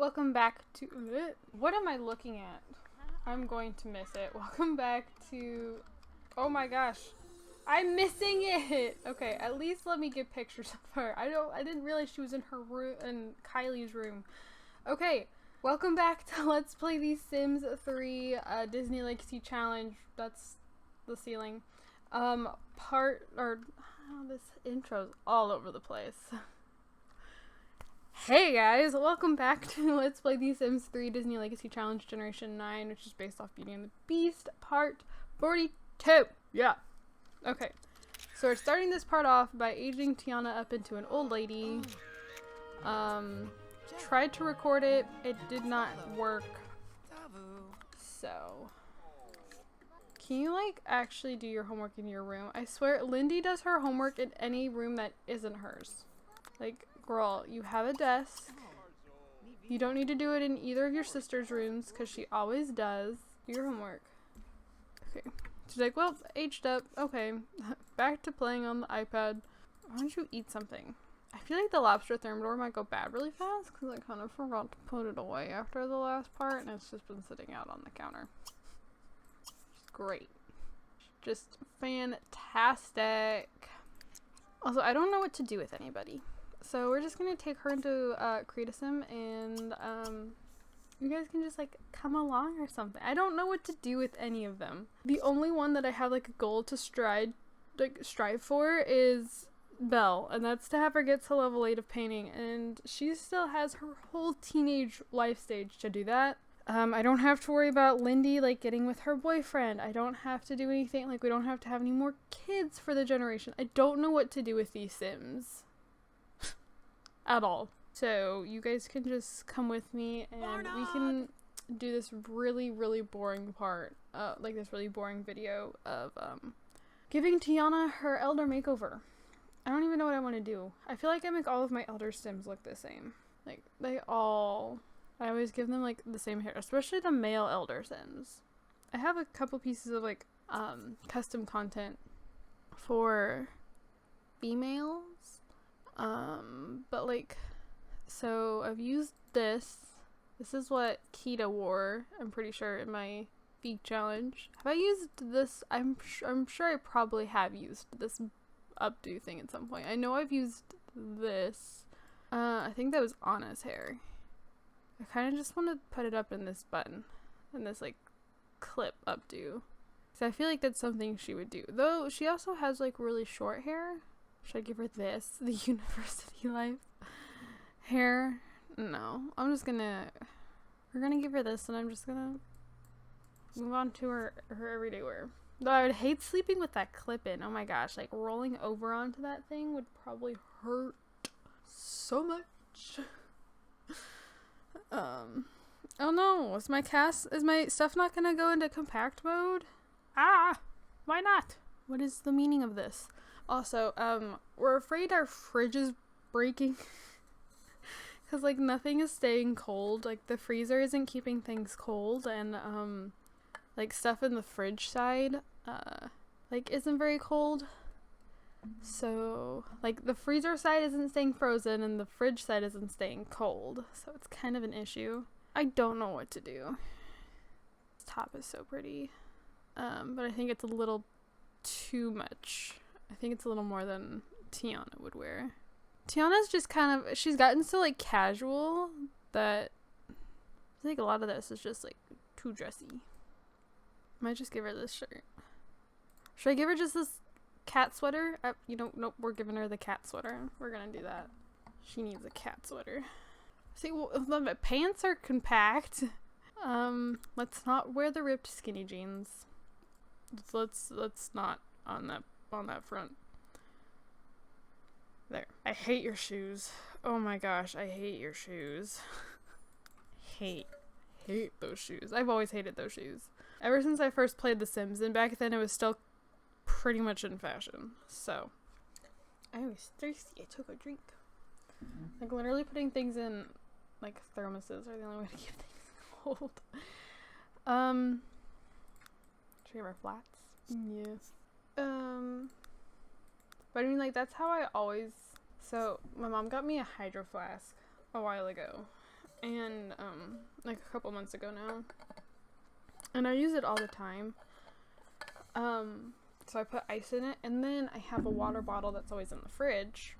welcome back to... What am I looking at? I'm going to miss it. Welcome back to... Oh my gosh. I'm missing it! Okay, at least let me get pictures of her. I didn't realize she was in her room, in Kylie's room. Okay, welcome back to Let's Play the Sims 3 Disney Legacy Challenge. That's the ceiling. This intro's all over the place. Hey guys, welcome back to Let's Play the Sims 3 Disney Legacy Challenge Generation 9, which is based off Beauty and the Beast, part 42. Yeah. Okay. So we're starting this part off by aging Tiana up into an old lady. Tried to record it. It did not work. So... Can you, like, actually do your homework in your room? I swear, Lindy does her homework in any room that isn't hers. Like, girl, you have a desk. You don't need to do it in either of your sister's rooms, because she always does. Do your homework. Okay. She's like, well, aged up. Okay. Back to playing on the iPad. Why don't you eat something? I feel like the lobster thermidor might go bad really fast, because I kind of forgot to put it away after the last part, and it's just been sitting out on the counter. Great. Just fantastic. Also, I don't know what to do with anybody. So we're just gonna take her into create a sim, and you guys can just like come along or something. I don't know what to do with any of them. The only one that I have like a goal to strive for is Belle, and that's to have her get to level 8 of painting, and she still has her whole teenage life stage to do that. I don't have to worry about Lindy, like, getting with her boyfriend. I don't have to do anything, like, we don't have to have any more kids for the generation. I don't know what to do with these Sims. At all. So, you guys can just come with me, and we can do this really, really boring part, like this really boring video of, giving Tiana her elder makeover. I don't even know what I want to do. I feel like I make all of my elder Sims look the same. Like, I always give them, like, the same hair, especially the male elder Sims. I have a couple pieces of, like, custom content for females, but, like, so I've used this. This is what Kita wore, I'm pretty sure, in my Beak Challenge. Have I used this? I'm sure I probably have used this updo thing at some point. I know I've used this. I think that was Anna's hair. I kind of just want to put it up in this button, in this, like, clip updo. So I feel like that's something she would do. Though, she also has, like, really short hair. Should I give her this? The university life hair? No. We're gonna give her this, and I'm just gonna move on to her everyday wear. Though I would hate sleeping with that clip in. Oh my gosh, like, rolling over onto that thing would probably hurt so much. Oh no, is my stuff not gonna go into compact mode? Why not? What is the meaning of this? Also, we're afraid our fridge is breaking. Cause, like, nothing is staying cold. Like, the freezer isn't keeping things cold, and, like, stuff in the fridge side, like, isn't very cold. So, like, the freezer side isn't staying frozen and the fridge side isn't staying cold. So it's kind of an issue. I don't know what to do. This top is so pretty. But I think it's a little too much. I think it's a little more than Tiana would wear. Tiana's just kind of, she's gotten so, like, casual that I think a lot of this is just, like, too dressy. Might just give her this shirt. Should I give her just this cat sweater? Nope, we're giving her the cat sweater. We're gonna do that. She needs a cat sweater. See, well, my pants are compact. Let's not wear the ripped skinny jeans. Let's not on that front. There. I hate your shoes. Oh my gosh, I hate your shoes. hate those shoes. I've always hated those shoes. Ever since I first played The Sims, and back then it was still pretty much in fashion. So I was thirsty. I took a drink. Like, literally putting things in, like, thermoses are the only way to keep things cold. Should we have our flats? Yes. But I mean, like, that's how I always... So my mom got me a hydro flask a while ago, and like a couple months ago now, and I use it all the time. So I put ice in it, and then I have a water bottle that's always in the fridge,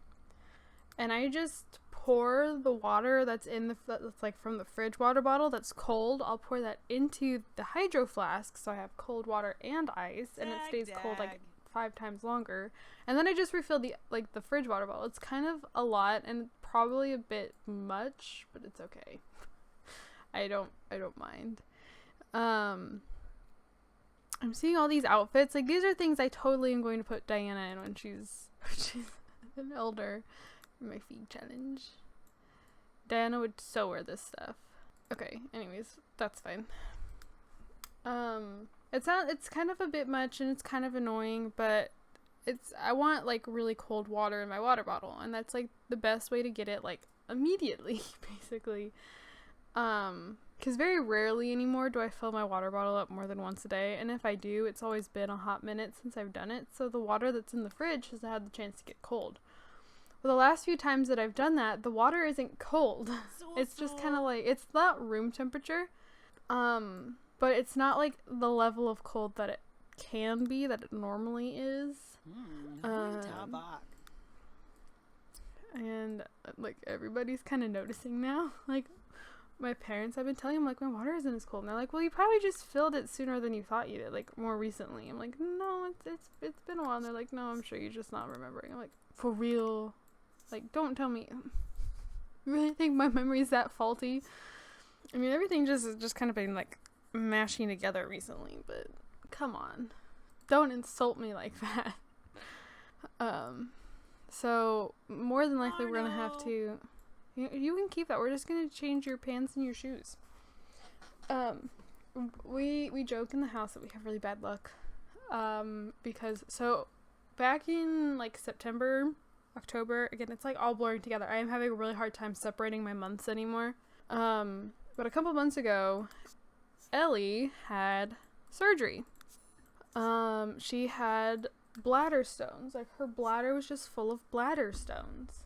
and I just pour the water that's like from the fridge water bottle that's cold. I'll pour that into the hydro flask, so I have cold water and ice, and it stays cold like 5 times longer. And then I just refill the fridge water bottle. It's kind of a lot and probably a bit much, but it's okay. I don't mind. I'm seeing all these outfits. Like, these are things I totally am going to put Diana in when she's an elder for my feed challenge. Diana would so wear this stuff. Okay, anyways, that's fine. It's kind of a bit much and it's kind of annoying, but I want like really cold water in my water bottle, and that's like the best way to get it like immediately, basically. Because very rarely anymore do I fill my water bottle up more than once a day, and if I do, it's always been a hot minute since I've done it, so the water that's in the fridge has had the chance to get cold. Well, the last few times that I've done that, the water isn't cold. It's just kind of like, it's not room temperature, but it's not like the level of cold that it can be, that it normally is. And like everybody's kind of noticing now, like my parents, I've been telling them like my water isn't as cold, and they're like, well, you probably just filled it sooner than you thought you did, like more recently. I'm like, no, it's been a while. And they're like, no, I'm sure you're just not remembering. I'm like, for real? Like, don't tell me. You really think my memory is that faulty? I mean, everything just kind of been like mashing together recently, but come on, don't insult me like that. So more than likely we're gonna have to. You can keep that. We're just gonna change your pants and your shoes. We joke in the house that we have really bad luck. Because so back in like September, October, again, it's like all blurring together. I am having a really hard time separating my months anymore. But a couple months ago, Ellie had surgery. She had bladder stones. Like, her bladder was just full of bladder stones.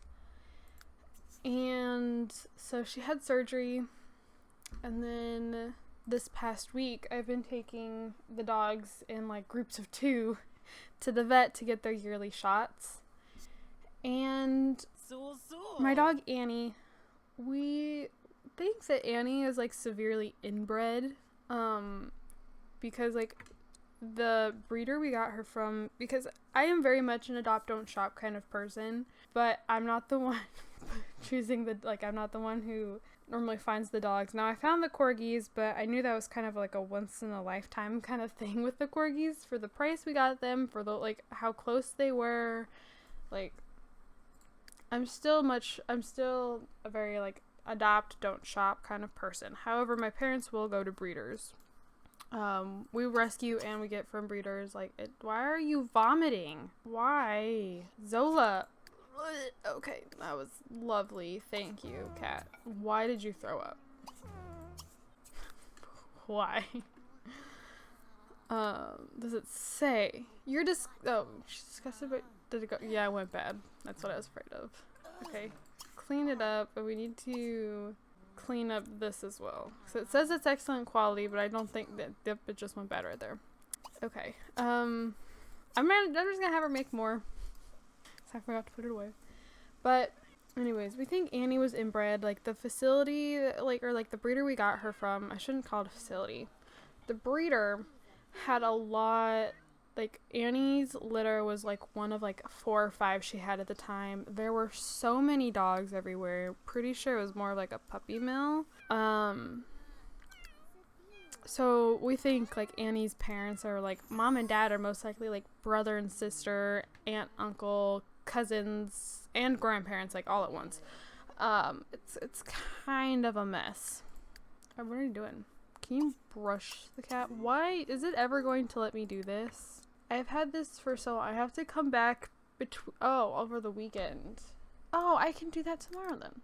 And so she had surgery, and then this past week I've been taking the dogs in like groups of 2 to the vet to get their yearly shots. And my dog Annie, we think that Annie is like severely inbred, because like the breeder we got her from, because I am very much an adopt don't shop kind of person, but I'm not the one choosing I'm not the one who normally finds the dogs. Now, I found the corgis, but I knew that was kind of like a once in a lifetime kind of thing with the corgis for the price we got them, for the like how close they were. Like, I'm still a very like adopt don't shop kind of person. However, my parents will go to breeders. We rescue and we get from breeders. Like, why are you vomiting? Why? Zola. Okay, that was lovely. Thank you, cat. Why did you throw up? Why? Does it say? Oh, she's disgusted, but did it go? Yeah, it went bad. That's what I was afraid of. Okay, clean it up, but we need to clean up this as well. So it says it's excellent quality, but I don't think that it just went bad right there. Okay, I'm just gonna have her make more. I forgot to put it away. But anyways, we think Annie was inbred. Like, the facility, the breeder we got her from, I shouldn't call it a facility. The breeder had a lot, like, Annie's litter was like one of like 4 or 5 she had at the time. There were so many dogs everywhere. Pretty sure it was more like a puppy mill. So we think like Annie's parents are like, mom and dad are most likely like brother and sister, aunt, uncle, cousins, and grandparents, like all at once. It's kind of a mess. What are you doing? Can you brush the cat? Why is it ever going to let me do this? I've had this for so long. I have to come back over the weekend. Oh, I can do that tomorrow then.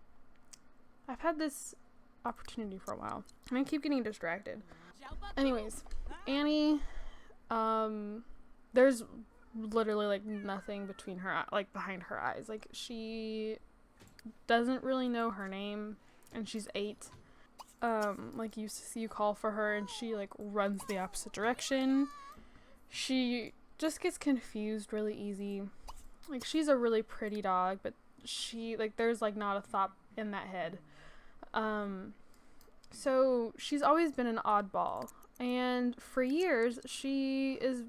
I've had this opportunity for a while, and I keep getting distracted. Anyways, Annie, there's literally like nothing between her, like behind her eyes. Like, she doesn't really know her name, and she's 8. like you call for her and she like runs the opposite direction. She just gets confused really easy. Like, she's a really pretty dog, but she, like, there's like not a thought in that head. So she's always been an oddball, and for years she is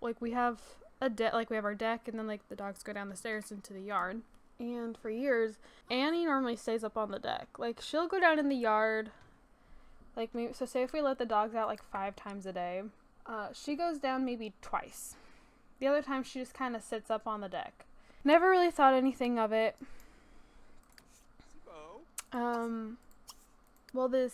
like, we have a deck, like we have our deck, and then like the dogs go down the stairs into the yard. And for years, Annie normally stays up on the deck. Like, she'll go down in the yard, like, maybe, so say if we let the dogs out like 5 times a day, she goes down maybe twice. The other time she just kind of sits up on the deck. Never really thought anything of it. Well, the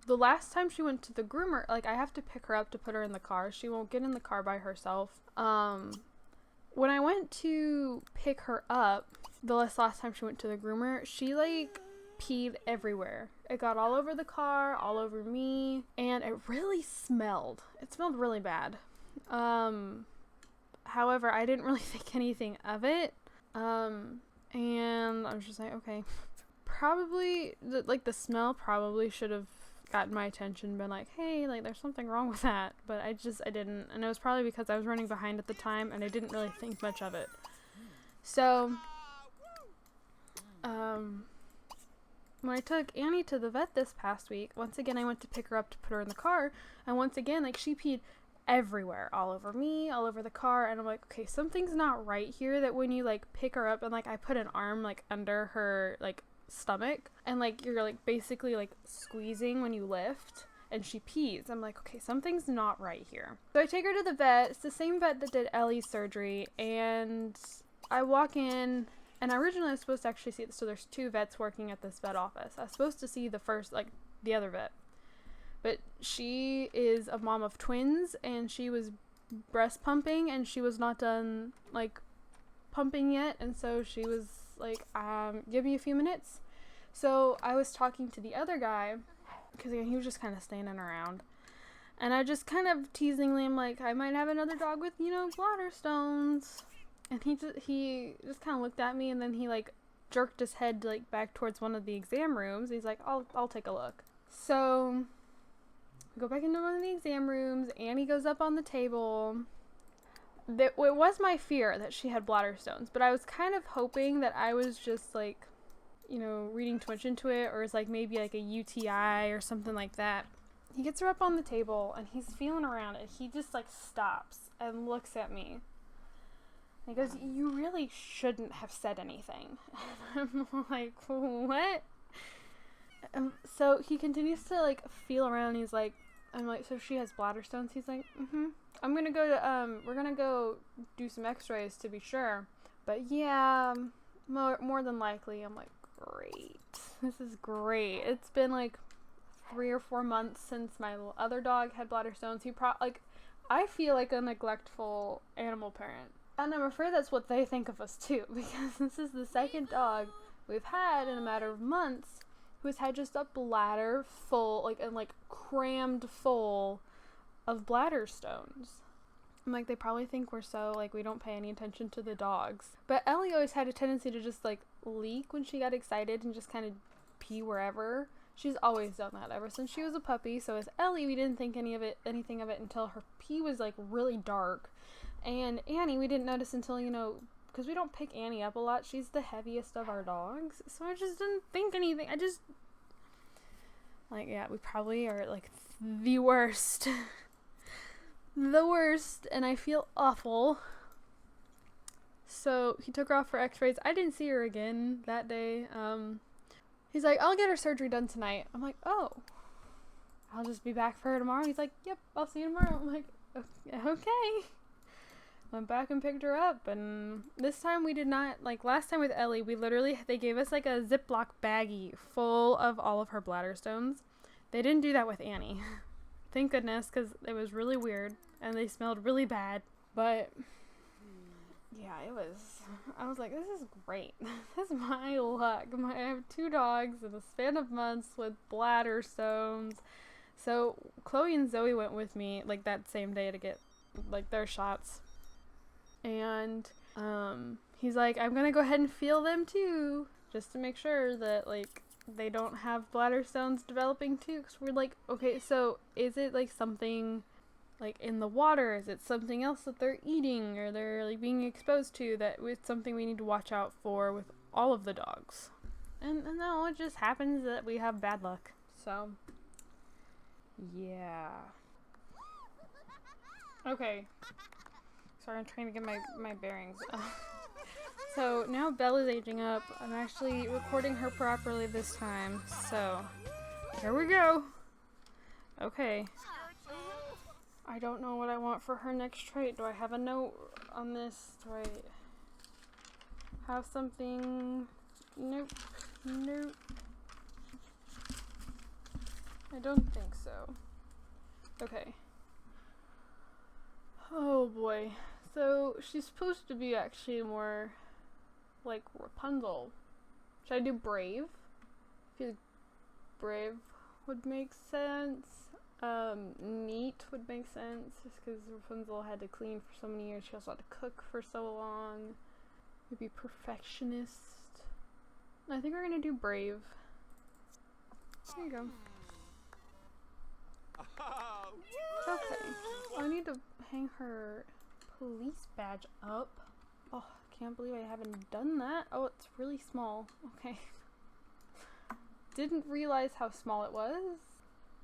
last time she went to the groomer, like, I have to pick her up to put her in the car. She won't get in the car by herself. When I went to pick her up, the last time she went to the groomer, she, like, peed everywhere. It got all over the car, all over me, and it really smelled. It smelled really bad. However, I didn't really think anything of it. And I was just like, okay. Probably, the smell probably should have gotten my attention, been like, hey, like, there's something wrong with that. But I didn't. And it was probably because I was running behind at the time, and I didn't really think much of it. So, when I took Annie to the vet this past week, once again, I went to pick her up to put her in the car, and once again, like, she peed everywhere, all over me, all over the car, and I'm like, okay, something's not right here, that when you, like, pick her up, and, like, I put an arm, like, under her, like, stomach, and, like, you're, like, basically, like, squeezing when you lift, and she pees. I'm like, okay, something's not right here. So I take her to the vet. It's the same vet that did Ellie's surgery, and I walk in, and originally I was supposed to actually see, so there's 2 vets working at this vet office. I was supposed to see the first, like, the other vet. But she is a mom of twins, and she was breast pumping, and she was not done, like, pumping yet, and so she was like, give me a few minutes. So I was talking to the other guy, because he was just kind of standing around, and I just kind of teasingly am like, I might have another dog with, bladder stones. And he just kind of looked at me, and then he, like, jerked his head, like, back towards one of the exam rooms. He's like, I'll take a look. So we go back into one of the exam rooms. Annie goes up on the table. It was my fear that she had bladder stones, but I was kind of hoping that I was just, like, reading too much into it, or it's like maybe like a UTI or something like that. He gets her up on the table, and he's feeling around, and he just, like, stops and looks at me. He goes, you really shouldn't have said anything. And I'm like, what? So he continues to, like, feel around, and he's like, I'm like, so she has bladder stones? He's like, I'm gonna go to, we're gonna go do some x-rays to be sure. But yeah, more than likely. I'm like, great. This is great. It's been, like, 3 or 4 months since my other dog had bladder stones. I feel like a neglectful animal parent. And I'm afraid that's what they think of us too, because this is the second dog we've had in a matter of months who's had just a bladder full, like, and, like, crammed full of bladder stones. I'm like, they probably think we're so, like, we don't pay any attention to the dogs. But Ellie always had a tendency to just, like, leak when she got excited and just kind of pee wherever. She's always done that ever since she was a puppy. So as Ellie, we didn't think anything of it until her pee was, like, really dark. And Annie, we didn't notice until, because we don't pick Annie up a lot. She's the heaviest of our dogs. So I just didn't think anything. Like, yeah, we probably are, like, the worst. The worst. And I feel awful. So he took her off for x-rays. I didn't see her again that day. He's like, I'll get her surgery done tonight. I'm like, oh, I'll just be back for her tomorrow. He's like, yep, I'll see you tomorrow. I'm like, okay. Went back and picked her up, and this time we did not, like, last time with Ellie, they gave us, like, a Ziploc baggie full of all of her bladder stones. They didn't do that with Annie. Thank goodness, because it was really weird, and they smelled really bad. But yeah, I was like, this is great. This is my luck. I have 2 dogs in the span of months with bladder stones. So Chloe and Zoe went with me, like, that same day to get, like, their shots. And he's like, I'm gonna go ahead and feel them too, just to make sure that, like, they don't have bladder stones developing too? Because we're like, okay, so is it like something like in the water? Is it something else that they're eating or they're like being exposed to that it's something we need to watch out for with all of the dogs? And no, it just happens that we have bad luck. So, yeah. Okay. Sorry, I'm trying to get my bearings. So now Belle is aging up. I'm actually recording her properly this time. So here we go. Okay. I don't know what I want for her next trait. Do I have a note on this? Do I have something? Nope. Nope. I don't think so. Okay. Oh boy. So she's supposed to be actually more like Rapunzel. Should I do brave? I feel like brave would make sense. Neat would make sense just because Rapunzel had to clean for so many years. She also had to cook for so long. Maybe perfectionist. I think we're gonna do brave. There you go. Okay. I need to hang her police badge up. Oh, can't believe I haven't done that. Oh, it's really small. Okay. Didn't realize how small it was.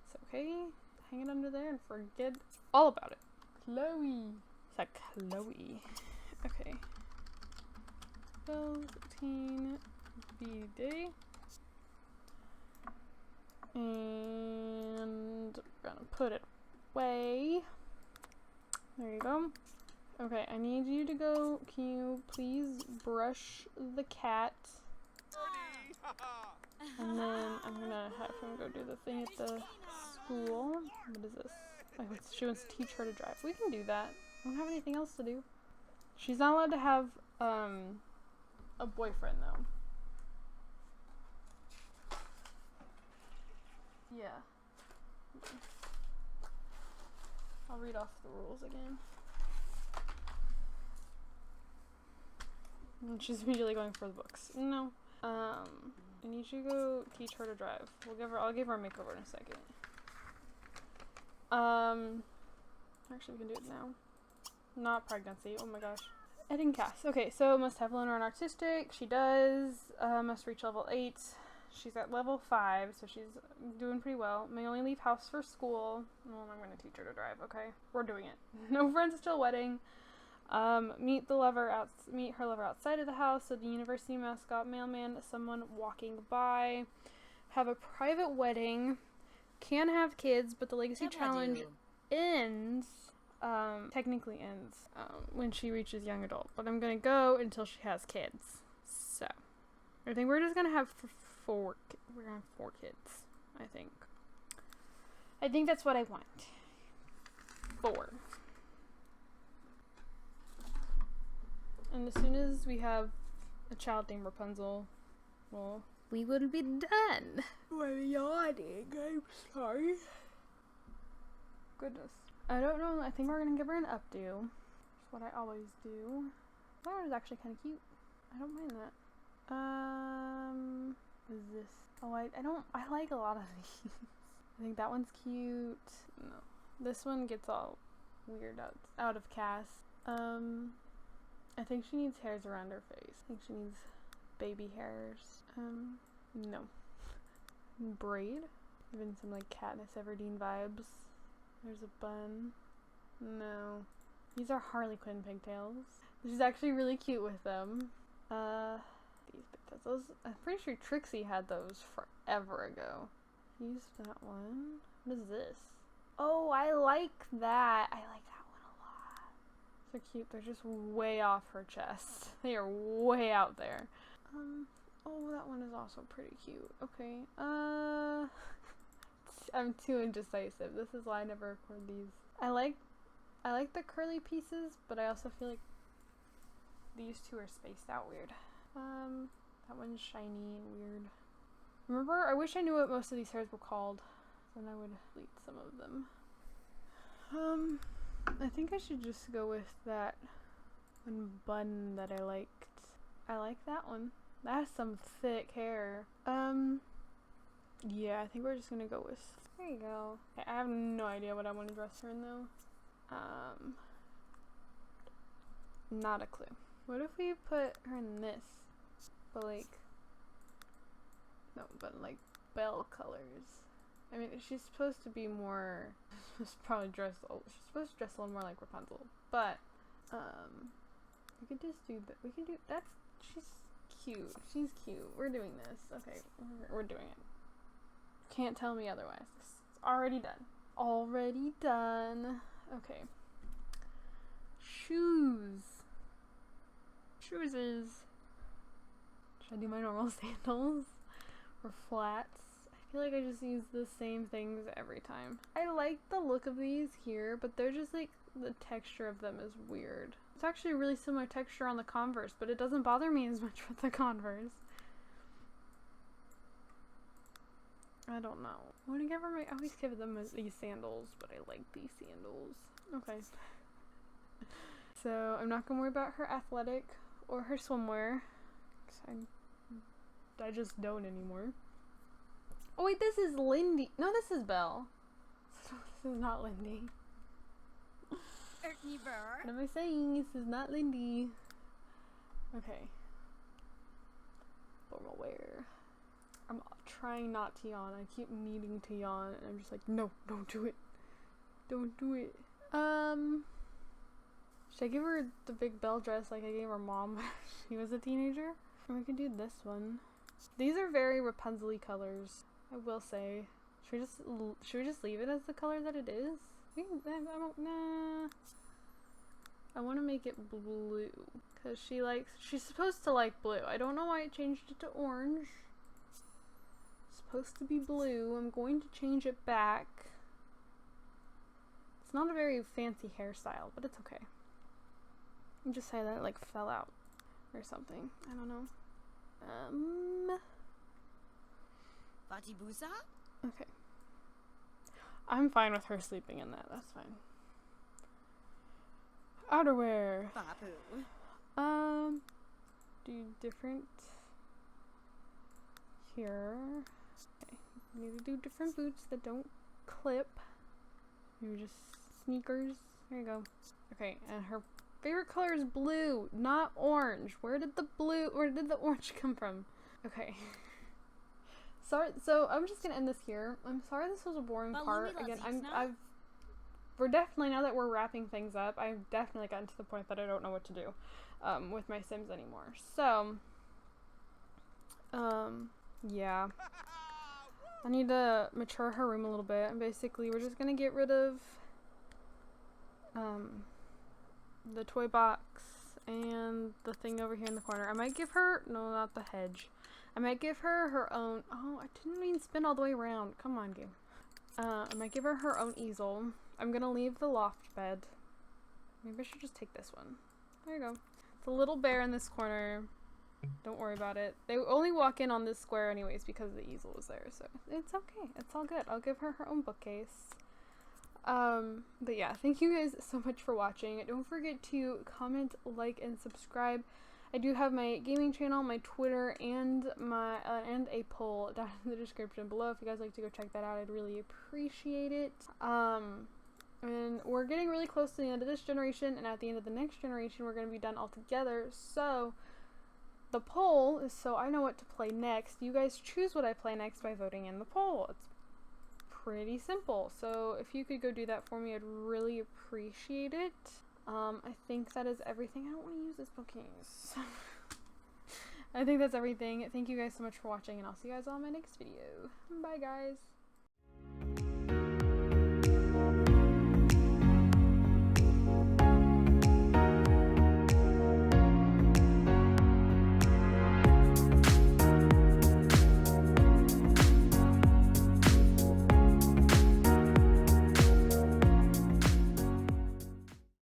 It's okay. Hang it under there and forget all about it. Chloe. It's like Chloe. Okay. 15 B-Day. And we're gonna put it away. There you go. Okay, I need you to go. Can you please brush the cat? And then I'm gonna have him go do the thing at the school. What is this? Oh, she wants to teach her to drive. We can do that. I don't have anything else to do. She's not allowed to have a boyfriend though. Yeah. I'll read off the rules again. And she's immediately going for the books. No. I need you to go teach her to drive. I'll give her a makeover in a second. Actually we can do it now. Not pregnancy. Oh my gosh. I didn't cast. Okay, so must have learner and artistic. She does. Must reach level 8. She's at level 5, so she's doing pretty well. May only leave house for school. Well, I'm going to teach her to drive, okay? We're doing it. No friends till wedding. Meet her lover outside of the house. So the university mascot mailman, someone walking by. Have a private wedding. Can have kids, but the legacy challenge ends. Technically ends when she reaches young adult. But I'm going to go until she has kids. So I think we're just going to have we're gonna have 4 kids, I think. I think that's what I want. 4. And as soon as we have a child named Rapunzel, well, we will be done. I'm yawning. I'm sorry. Goodness. I don't know. I think we're gonna give her an updo. That's what I always do. That one is actually kind of cute. I don't mind that. What is this? Oh, I like a lot of these. I think that one's cute. No. This one gets all weird out of cast. I think she needs hairs around her face. I think she needs baby hairs. No. Braid? Even some like Katniss Everdeen vibes. There's a bun. No. These are Harley Quinn pigtails. She's actually really cute with them. These pigtails. Those, I'm pretty sure Trixie had those forever ago. Use that one. What is this? Oh, I like that. I like that one a lot. So cute. They're just way off her chest. They are way out there. Oh, that one is also pretty cute. Okay. I'm too indecisive. This is why I never record these. I like the curly pieces, but I also feel like these two are spaced out weird. That one's shiny and weird. Remember, I wish I knew what most of these hairs were called. Then I would delete some of them. I think I should just go with that one bun that I liked. I like that one. That has some thick hair. Yeah, I think we're just gonna go with, there you go. I have no idea what I want to dress her in though. Not a clue. What if we put her in this, but like, no, but like Belle colors. I mean, she's supposed to be more, she's supposed to dress a little more like Rapunzel, but, we could just do that, we can do, that's, she's cute, we're doing this, okay, we're doing it. Can't tell me otherwise, it's already done. Already done. Okay. Shoes. Shoeses. Should I do my normal sandals? Or flats? I feel like I just use the same things every time. I like the look of these here, but they're just like, the texture of them is weird. It's actually a really similar texture on the Converse, but it doesn't bother me as much with the Converse. I don't know. I want to give her I always give them these sandals, but I like these sandals. Okay. So I'm not gonna worry about her athletic or her swimwear. I just don't anymore. Oh wait, this is Lindy. No, this is Belle. This is not Lindy. What am I saying? This is not Lindy. Okay. Formal wear. I'm trying not to yawn. I keep needing to yawn and I'm just like, no, don't do it. Don't do it. Should I give her the big Belle dress like I gave her mom when she was a teenager? Or we could do this one. These are very Rapunzel-y colors, I will say. Should we just leave it as the color that it is? Nah. I want to make it blue because she's supposed to like blue. I don't know why I changed it to orange. It's supposed to be blue. I'm going to change it back. It's not a very fancy hairstyle, but it's okay. You just say that it like fell out or something. I don't know. Okay. I'm fine with her sleeping in that. That's fine. Outerwear. Do different here. Okay. Maybe do different boots that don't clip. Maybe just sneakers. There you go. Okay, and her favorite color is blue, not orange. Where did the orange come from? Okay. Sorry, so I'm just gonna end this here. I'm sorry this was a boring part. Again, we're definitely, now that we're wrapping things up, I've definitely gotten to the point that I don't know what to do with my Sims anymore. So, yeah. I need to mature her room a little bit, and basically we're just gonna get rid of the toy box and the thing over here in the corner. I might give her, no, not the hedge. I might give her her own, oh, I didn't even spin all the way around. Come on, game. I might give her her own easel. I'm gonna leave the loft bed. Maybe I should just take this one. There you go. It's a little bare in this corner. Don't worry about it. They only walk in on this square anyways because the easel was there, so it's okay. It's all good. I'll give her her own bookcase. But yeah, thank you guys so much for watching. Don't forget to comment, like, and subscribe. I do have my gaming channel, my Twitter, and my and a poll down in the description below. If you guys like to go check that out, I'd really appreciate it. And we're getting really close to the end of this generation, and at the end of the next generation, we're going to be done all together. So the poll is so I know what to play next. You guys choose what I play next by voting in the poll. It's pretty simple. So if you could go do that for me, I'd really appreciate it. I think that is everything. I don't want to use this bookcase. I think that's everything. Thank you guys so much for watching, and I'll see you guys all in my next video. Bye, guys.